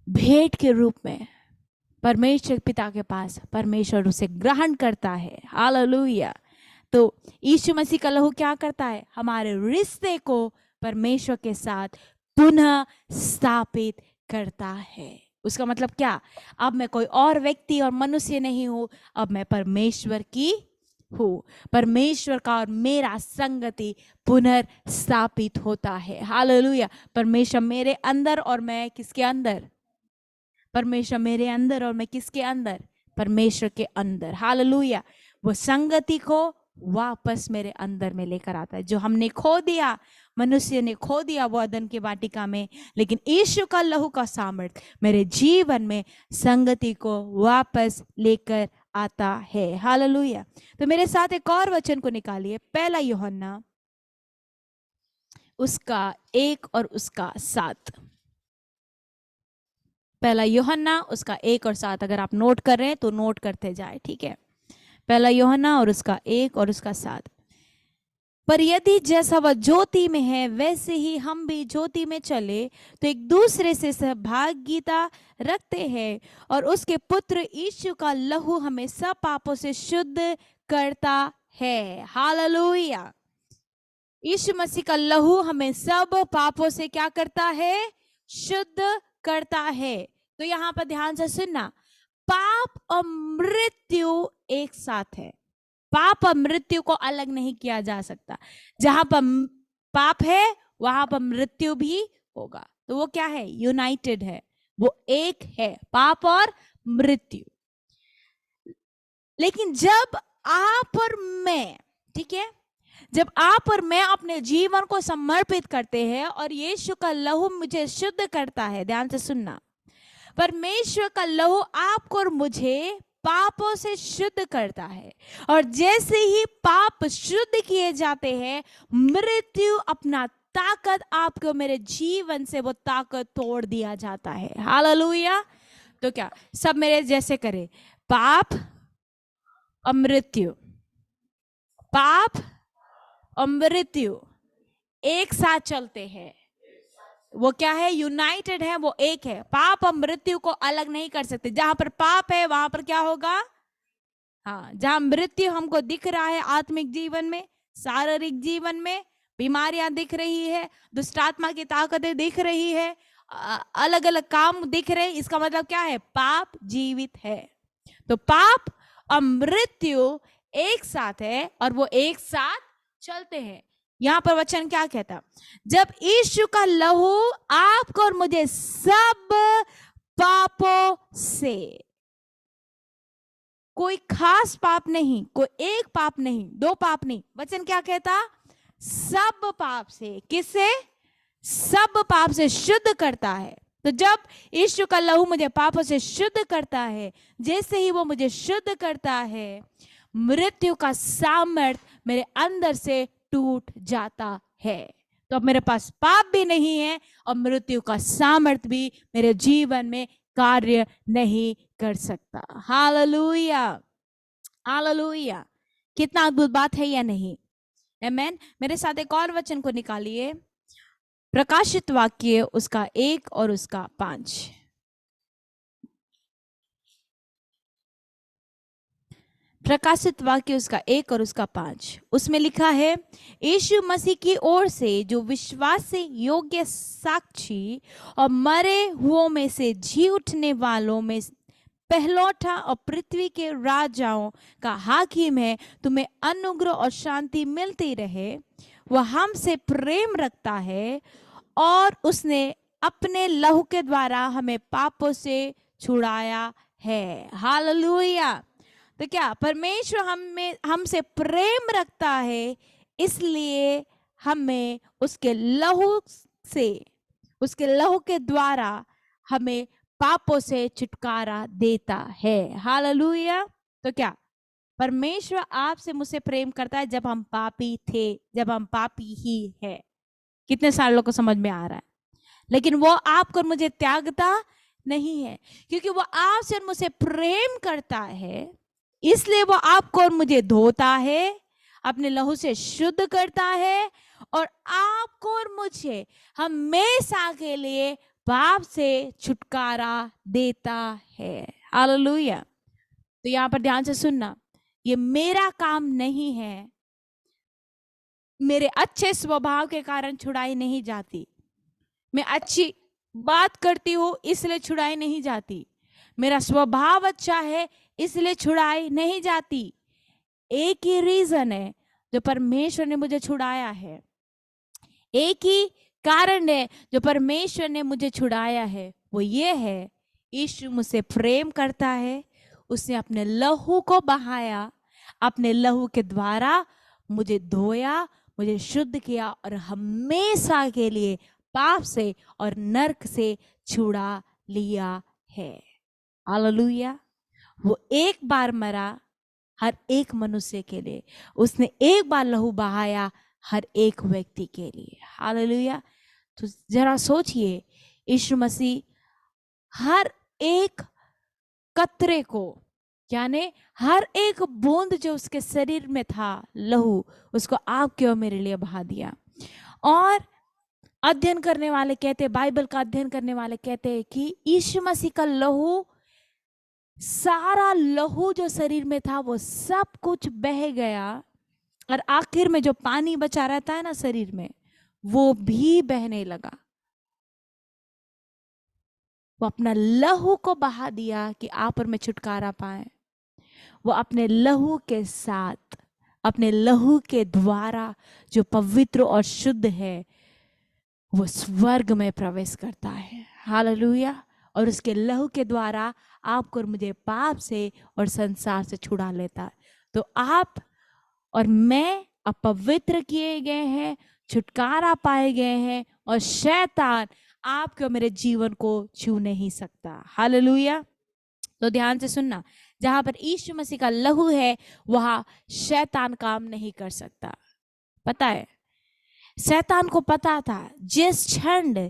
भेंट के रूप में परमेश्वर पिता के पास, परमेश्वर उसे ग्रहण करता है। हालेलुया। तो यीशु मसीह का लहू क्या करता है? हमारे रिश्ते को परमेश्वर के साथ पुनः स्थापित करता है। उसका मतलब क्या? अब मैं कोई और व्यक्ति और मनुष्य नहीं हूं, अब मैं परमेश्वर की हूं। परमेश्वर का और मेरा संगति पुनर्स्थापित होता है। हालेलुया। परमेश्वर मेरे अंदर और मैं किसके अंदर? परमेश्वर मेरे अंदर और मैं किसके अंदर? परमेश्वर के अंदर। हालेलुया। वो संगति को वापस मेरे अंदर में लेकर आता है, जो हमने खो दिया, मनुष्य ने खो दिया वो अदन की वाटिका में, लेकिन यीशु का लहू का सामर्थ मेरे जीवन में संगति को वापस लेकर आता है। हालेलुया। तो मेरे साथ एक और वचन को निकालिए, पहला यूहन्ना उसका 1 और उसका 7। पहला यूहन्ना उसका 1 और 7। अगर आप नोट कर रहे हैं तो नोट करते जाए, ठीक है? पहला यूहन्ना और उसका 1 और उसका 7। पर यदि जैसा वह ज्योति में है वैसे ही हम भी ज्योति में चले तो एक दूसरे से सहभागिता रखते हैं, और उसके पुत्र यीशु का लहू हमें सब पापों से शुद्ध करता है। हालेलुया। यीशु मसीह का लहू हमें सब पापों से क्या करता है? शुद्ध करता है। तो यहां पर ध्यान से सुनना, पाप और मृत्यु एक साथ है। पाप और मृत्यु को अलग नहीं किया जा सकता। जहां पर पाप है वहां पर मृत्यु भी होगा। तो वो क्या है? यूनाइटेड है, वो एक है, पाप और मृत्यु। लेकिन जब आप और मैं, ठीक है, जब आप और मैं अपने जीवन को समर्पित करते हैं और यीशु का लहू मुझे शुद्ध करता है, ध्यान से सुनना, परमेश्वर का लहू आपको और मुझे पापों से शुद्ध करता है। और जैसे ही पाप शुद्ध किए जाते हैं, मृत्यु अपना ताकत आपको मेरे जीवन से वो ताकत तोड़ दिया जाता है। हालेलुया। तो क्या सब मेरे जैसे करे? पाप और मृत्यु, पाप और मृत्यु एक साथ चलते हैं। वो क्या है? यूनाइटेड है, वो एक है। पाप और मृत्यु को अलग नहीं कर सकते। जहां पर पाप है वहां पर क्या होगा? हाँ, जहां मृत्यु हमको दिख रहा है आत्मिक जीवन में, शारीरिक जीवन में बीमारियां दिख रही है, दुष्ट आत्मा की ताकतें दिख रही है, अलग अलग काम दिख रहे हैं, इसका मतलब क्या है? पाप जीवित है। तो पाप और मृत्यु एक साथ है और वो एक साथ चलते हैं। यहां पर वचन क्या कहता? जब यीशु का लहू आपको और मुझे सब पापों से, कोई खास पाप नहीं, कोई एक पाप नहीं, 2 पाप नहीं, वचन क्या कहता? सब पाप से, किससे? सब पाप से शुद्ध करता है। तो जब यीशु का लहू मुझे पापों से शुद्ध करता है, जैसे ही वो मुझे शुद्ध करता है, मृत्यु का सामर्थ मेरे अंदर से टूट जाता है। तो अब मेरे पास पाप भी नहीं है और मृत्यु का सामर्थ भी मेरे जीवन में कार्य नहीं कर सकता। Hallelujah, hallelujah. कितना अद्भुत बात है या नहीं? आमेन। मेरे साथ एक और वचन को निकालिए, प्रकाशित वाक्य उसका 1 और उसका 5। प्रकाशित वाक्य उसका 1 और उसका 5। उसमें लिखा है, यीशु मसीह की ओर से जो विश्वास से योग्य साक्षी और मरे हुओं में से जी उठने वालों में पहलौठा और पृथ्वी के राजाओं का हाकिम है, तुम्हें अनुग्रह और शांति मिलती रहे। वह हमसे प्रेम रखता है और उसने अपने लहू के द्वारा हमें पापों से छुड़ाया है। हालेलुया। तो क्या परमेश्वर हमसे प्रेम रखता है, इसलिए हमें उसके लहू से, उसके लहू के द्वारा हमें पापों से छुटकारा देता है। हालेलुया। तो क्या परमेश्वर आपसे मुझसे प्रेम करता है जब हम पापी थे, जब हम पापी ही है। कितने सालों को समझ में आ रहा है? लेकिन वो आपको मुझे त्यागता नहीं है, क्योंकि वो आपसे और मुझसे प्रेम करता है, इसलिए वो आपको और मुझे धोता है, अपने लहू से शुद्ध करता है और आपको और मुझे हमेशा के लिए पाप से छुटकारा देता है। हालेलुया। तो यहां पर ध्यान से सुनना, ये मेरा काम नहीं है, मेरे अच्छे स्वभाव के कारण छुड़ाई नहीं जाती, मैं अच्छी बात करती हूं इसलिए छुड़ाई नहीं जाती, मेरा स्वभाव अच्छा है इसलिए छुड़ाई नहीं जाती। एक ही रीजन है जो परमेश्वर ने मुझे छुड़ाया है, एक ही कारण है जो परमेश्वर ने मुझे छुड़ाया है, वो ये है, यीशु मुझसे प्रेम करता है, उसने अपने लहू को बहाया, अपने लहू के द्वारा मुझे धोया, मुझे शुद्ध किया और हमेशा के लिए पाप से और नरक से छुड़ा लिया है। हालेलुया। वो एक बार मरा हर एक मनुष्य के लिए, उसने एक बार लहू बहाया हर एक व्यक्ति के लिए। हालेलुया। तो जरा सोचिए, यीशु मसीह हर एक कतरे को, यानी हर एक बूंद जो उसके शरीर में था लहू, उसको आपके और मेरे लिए बहा दिया। और अध्ययन करने वाले कहते, बाइबल का अध्ययन करने वाले कहते हैं कि यीशु मसीह का लहू, सारा लहू जो शरीर में था वो सब कुछ बह गया और आखिर में जो पानी बचा रहता है ना शरीर में, वो भी बहने लगा। वो अपना लहू को बहा दिया कि आप और मैं छुटकारा पाए। वो अपने लहू के साथ, अपने लहू के द्वारा जो पवित्र और शुद्ध है, वो स्वर्ग में प्रवेश करता है। हालेलुया। और उसके लहू के द्वारा आपको और मुझे पाप से और संसार से छुड़ा लेता है। तो आप और मैं अपवित्र किए गए हैं, छुटकारा पाए गए हैं और शैतान आपके और मेरे जीवन को छू नहीं सकता। हालेलुया। तो ध्यान से सुनना, जहां पर यीशु मसीह का लहू है वहां शैतान काम नहीं कर सकता। पता है, शैतान को पता था जिस क्षण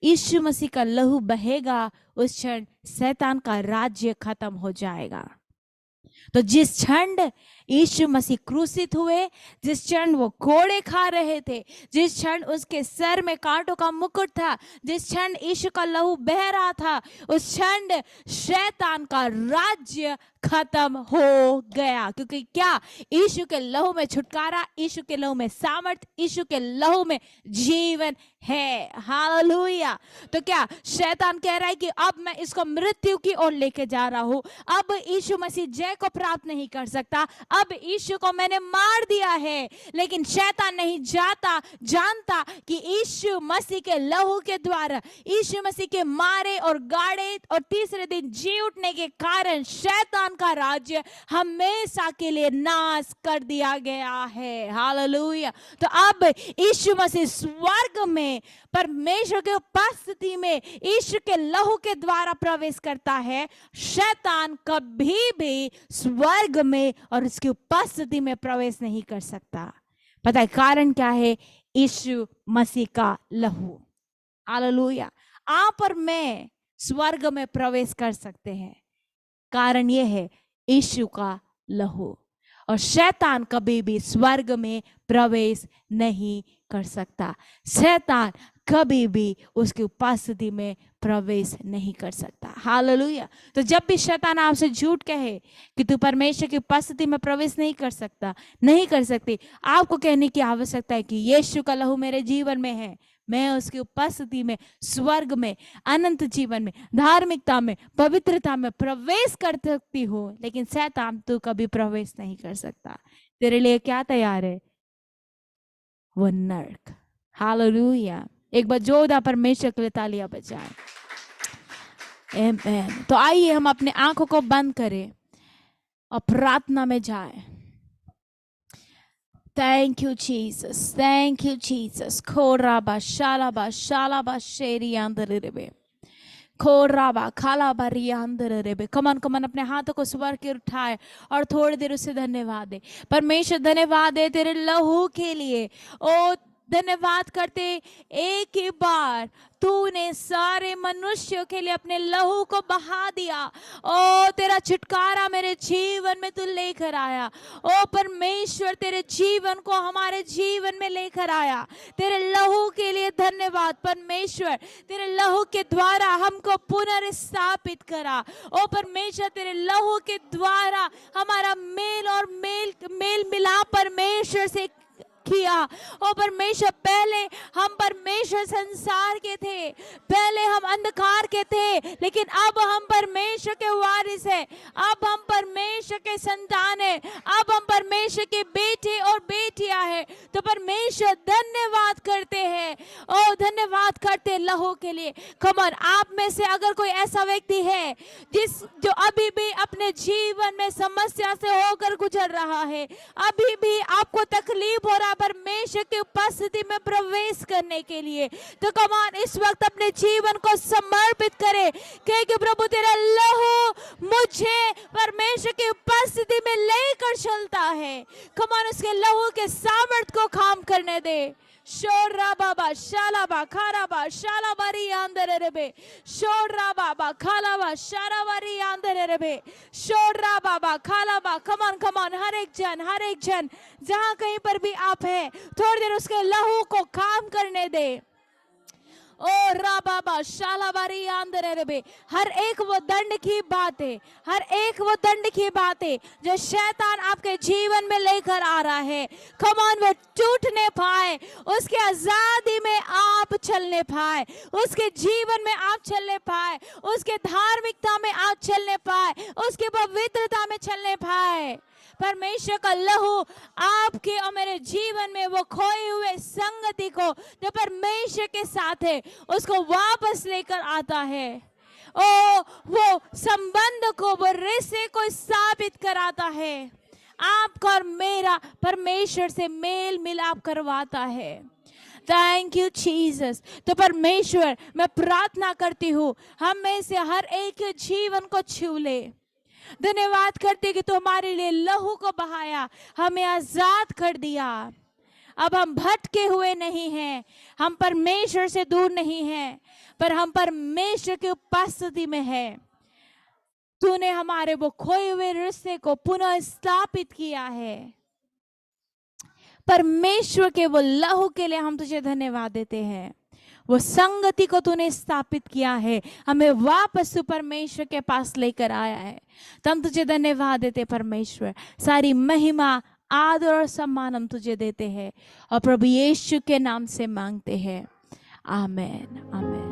यीशु मसीह का लहू बहेगा उस क्षण शैतान का राज्य खत्म हो जाएगा। तो जिस क्षण यीशु मसीह क्रूसित हुए, जिस क्षण वो कोड़े खा रहे थे, जिस क्षण उसके सर में कांटों का मुकुट था, जिस क्षण यीशु का लहू बह रहा था, उस क्षण शैतान का राज्य खत्म हो गया। क्योंकि क्या, यीशु के लहू में छुटकारा, यीशु के लहू में सामर्थ, यीशु के लहू में जीवन है। हालेलुया। तो क्या शैतान कह रहा है कि अब मैं इसको मृत्यु की ओर लेके जा रहा हूं, अब यीशु मसीह जय को प्राप्त नहीं कर सकता, अब यीशु को मैंने मार दिया है। लेकिन शैतान नहीं जानता कि यीशु मसीह के लहू के द्वारा, यीशु मसीह के मारे और गाड़े और तीसरे दिन जी उठने के कारण शैतान का राज्य हमेशा के लिए नाश कर दिया गया है। हालेलुया। तो अब यीशु मसीह स्वर्ग में परमेश्वर के उपस्थिति में यीशु के लहू के द्वारा प्रवेश करता है। शैतान कभी भी स्वर्ग में और उसकी उपस्थिति में प्रवेश नहीं कर सकता। पता है कारण क्या है? यीशु मसीह का लहू। हालेलुया। आप और मैं स्वर्ग में प्रवेश कर सकते हैं, कारण यह है यीशु का लहू। और शैतान कभी भी स्वर्ग में प्रवेश नहीं कर सकता, शैतान कभी भी उसकी उपस्थिति में प्रवेश नहीं कर सकता। हालेलुया। तो जब भी शैतान आपसे झूठ कहे कि तू परमेश्वर की उपस्थिति में प्रवेश नहीं कर सकता, नहीं कर सकती, आपको कहने की आवश्यकता है कि यीशु का लहू मेरे जीवन में है, मैं उसकी उपस्थिति में, स्वर्ग में, अनंत जीवन में, धार्मिकता में, पवित्रता में प्रवेश कर सकती हूँ। लेकिन शैतान तू कभी प्रवेश नहीं कर सकता। तेरे लिए क्या तैयार है? वो नरक। हालेलुया। एक बार जोरदार परमेश्वर के लिए तालियां बजाएं। आमेन। तो आइए हम अपने आंखों को बंद करें और प्रार्थना में जाएं। Thank you Jesus, thank you Jesus. खोराबा शालाबा शेरी अंदर रेबे, खोराबा खालाबा रिया अंदर रेबे। कमन कमन अपने हाथों को स्वर के उठाए और थोड़ी देर उसे धन्यवाद दे। परमेश्वर धन्यवाद दे तेरे लहू के लिए। ओ धन्यवाद करते एक ही बार तूने सारे मनुष्यों के लिए अपने लहू को बहा दिया। ओ तेरा छुटकारा मेरे जीवन में तू लेकर आया। ओ परमेश्वर तेरे जीवन को हमारे जीवन में लेकर आया। तेरे लहू के लिए धन्यवाद परमेश्वर। तेरे लहू के द्वारा हमको पुनर्स्थापित करा। ओ परमेश्वर तेरे लहू के द्वारा हमारा मेल और मेल मिलाप परमेश्वर से किया। ओ परमेश्वर पहले हम परमेश्वर संसार के थे, पहले हम अंधकार के थे, लेकिन अब हम परमेश्वर के वारिस हैं। अब हम परमेश्वर के संतान हैं। अब हम परमेश्वर के बेटे और बेटियां हैं। तो परमेश्वर धन्यवाद करते हैं। ओ धन्यवाद करते लहू के लिए। कम ऑन, आप में से अगर कोई ऐसा व्यक्ति है जो अभी भी अपने जीवन में समस्या से होकर गुजर रहा है, अभी भी आपको तकलीफ हो रहा परमेश्वर की उपस्थिति में प्रवेश करने के लिए, तो कमान इस वक्त अपने जीवन को समर्पित करे क्योंकि प्रभु तेरा लहू मुझे परमेश्वर की उपस्थिति में लेकर चलता है। कमान उसके लहू के सामर्थ्य को काम करने दे। शोरा बाबा शालाबा खाराबा शालाबारी अंदर रेबे, शोरा बाबा खालाबा शाराबारी अंदर रेबे, शोरा बाबा खालाबा। कमान हर एक जन जहां कहीं पर भी आप है, थोड़ी देर उसके लहू को काम करने दे। ओ राबाबा शालाबारी अंदर रेबे। हर एक वो दंड की बात है, हर एक वो दंड की बात है जो शैतान आपके जीवन में लेकर आ रहा है, कमान वो टूटने पाए, उसके आजादी में आप चलने पाए, उसके जीवन में आप चलने पाए, उसके धार्मिकता में आप चलने पाए, उसके पवित्रता में चलने पाए। परमेश्वर का लहू आपके और मेरे जीवन में वो खोए हुए संगति को जो परमेश्वर के साथ है उसको वापस लेकर आता है। ओ वो संबंध को, वो रिश्ते को स्थापित कराता है। आपका और मेरा परमेश्वर से मेल मिलाप करवाता है। Thank you Jesus. तो परमेश्वर मैं प्रार्थना करती हूँ हम में से हर एक के जीवन को छू ले। धन्यवाद करते कि तू हमारे लिए लहू को बहाया, हमें आजाद कर दिया। अब हम भटके हुए नहीं हैं, हम परमेश्वर से दूर नहीं हैं, पर हम परमेश्वर की उपस्थिति में हैं। तूने हमारे वो खोए हुए रिश्ते को पुनः स्थापित किया है। परमेश्वर के वो लहू के लिए हम तुझे धन्यवाद देते हैं। वो संगति को तूने स्थापित किया है, हमें वापस परमेश्वर के पास लेकर आया है। तो हम तुझे धन्यवाद देते परमेश्वर। सारी महिमा आदर और सम्मान हम तुझे देते हैं और प्रभु यीशु के नाम से मांगते हैं। आमेन आमेन।